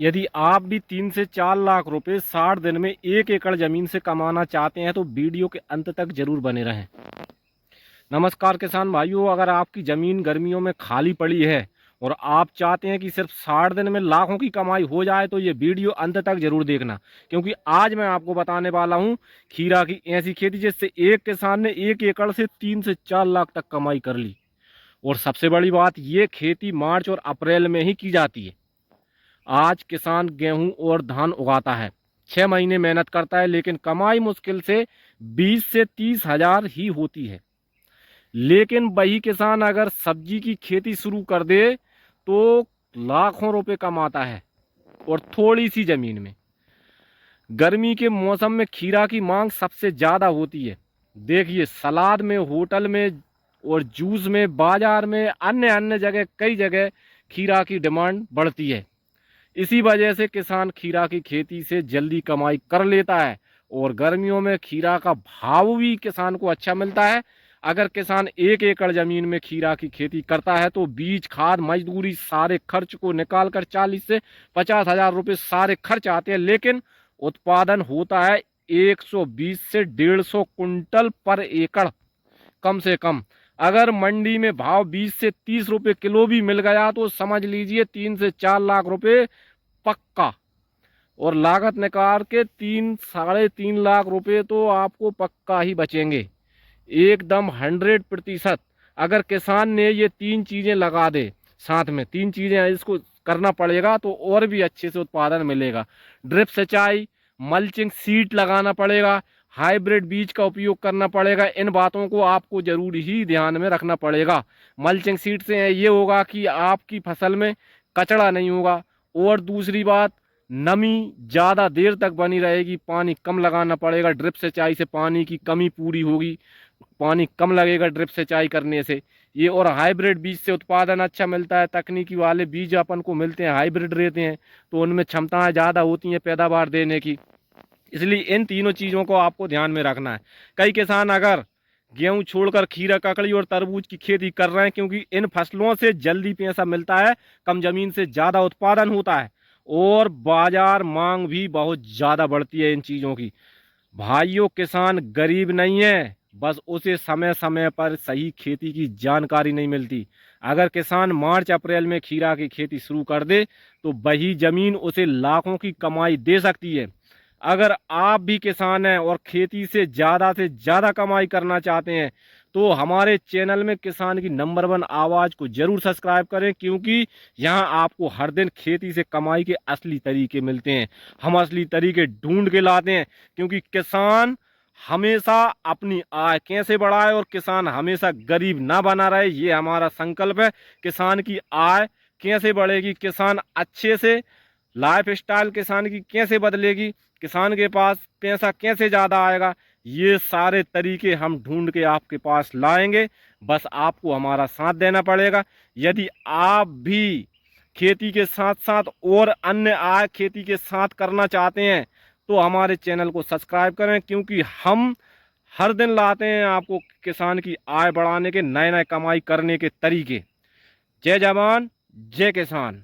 यदि आप भी 3 से 4 लाख रुपए 60 दिन में 1 एकड़ जमीन से कमाना चाहते हैं तो वीडियो के अंत तक जरूर बने रहें। नमस्कार किसान भाइयों, अगर आपकी ज़मीन गर्मियों में खाली पड़ी है और आप चाहते हैं कि सिर्फ 60 दिन में लाखों की कमाई हो जाए तो ये वीडियो अंत तक जरूर देखना, क्योंकि आज मैं आपको बताने वाला हूं खीरा की ऐसी खेती जिससे एक किसान ने 1 एकड़ से 3 से 4 लाख तक कमाई कर ली। और सबसे बड़ी बात, ये खेती मार्च और अप्रैल में ही की जाती है। आज किसान गेहूं और धान उगाता है, 6 महीने मेहनत करता है, लेकिन कमाई मुश्किल से 20 से 30 हजार ही होती है। लेकिन वही किसान अगर सब्जी की खेती शुरू कर दे तो लाखों रुपए कमाता है, और थोड़ी सी जमीन में। गर्मी के मौसम में खीरा की मांग सबसे ज्यादा होती है। देखिए, सलाद में, होटल में और जूस में, बाजार में, अन्य अन्य जगह, कई जगह खीरा की डिमांड बढ़ती है। इसी वजह से किसान खीरा की खेती से जल्दी कमाई कर लेता है, और गर्मियों में खीरा का भाव भी किसान को अच्छा मिलता है। अगर किसान 1 एकड़ जमीन में खीरा की खेती करता है तो बीज, खाद, मजदूरी, सारे खर्च को निकाल कर 40 से 50 हजार रुपये सारे खर्च आते हैं, लेकिन उत्पादन होता है 120 से 150 कुंटल पर एकड़ कम से कम। अगर मंडी में भाव 20 से 30 रुपए किलो भी मिल गया तो समझ लीजिए 3 से 4 लाख रुपए पक्का। और लागत निकाल के 3 साढ़े 3 लाख रुपए तो आपको पक्का ही बचेंगे, एकदम 100%। अगर किसान ने ये 3 चीजें लगा दे, साथ में 3 चीजें इसको करना पड़ेगा तो और भी अच्छे से उत्पादन मिलेगा। ड्रिप सिंचाई, मल्चिंग सीट लगाना पड़ेगा, हाइब्रिड बीज का उपयोग करना पड़ेगा। इन बातों को आपको जरूर ही ध्यान में रखना पड़ेगा। मल्चिंग सीट से ये होगा कि आपकी फसल में कचड़ा नहीं होगा। और दूसरी बात, नमी ज़्यादा देर तक बनी रहेगी, पानी कम लगाना पड़ेगा। ड्रिप सिंचाई से पानी की कमी पूरी होगी, पानी कम लगेगा ड्रिप सिंचाई करने से ये। और हाइब्रिड बीज से उत्पादन अच्छा मिलता है। तकनीकी वाले बीज अपन को मिलते हैं, हाइब्रिड रहते हैं, तो उनमें क्षमताएं ज़्यादा होती हैं पैदावार देने की। इसलिए इन तीनों चीज़ों को आपको ध्यान में रखना है। कई किसान अगर गेहूं छोड़कर खीरा, ककड़ी और तरबूज की खेती कर रहे हैं, क्योंकि इन फसलों से जल्दी पैसा मिलता है, कम जमीन से ज़्यादा उत्पादन होता है, और बाजार मांग भी बहुत ज़्यादा बढ़ती है इन चीज़ों की। भाइयों, किसान गरीब नहीं है, बस उसे समय समय पर सही खेती की जानकारी नहीं मिलती। अगर किसान मार्च अप्रैल में खीरा की खेती शुरू कर दे तो वही जमीन उसे लाखों की कमाई दे सकती है। अगर आप भी किसान हैं और खेती से ज़्यादा कमाई करना चाहते हैं तो हमारे चैनल में किसान की नंबर 1 आवाज़ को जरूर सब्सक्राइब करें, क्योंकि यहाँ आपको हर दिन खेती से कमाई के असली तरीके मिलते हैं। हम असली तरीके ढूंढ के लाते हैं, क्योंकि किसान हमेशा अपनी आय कैसे बढ़ाए और किसान हमेशा गरीब ना बना रहे, ये हमारा संकल्प है। किसान की आय कैसे बढ़ेगी, किसान अच्छे से लाइफ स्टाइल किसान की कैसे बदलेगी, किसान के पास पैसा कैसे ज़्यादा आएगा, ये सारे तरीके हम ढूंढ के आपके पास लाएंगे। बस आपको हमारा साथ देना पड़ेगा। यदि आप भी खेती के साथ साथ और अन्य आय खेती के साथ करना चाहते हैं तो हमारे चैनल को सब्सक्राइब करें, क्योंकि हम हर दिन लाते हैं आपको किसान की आय बढ़ाने के नए नए कमाई करने के तरीके। जय जवान, जय किसान।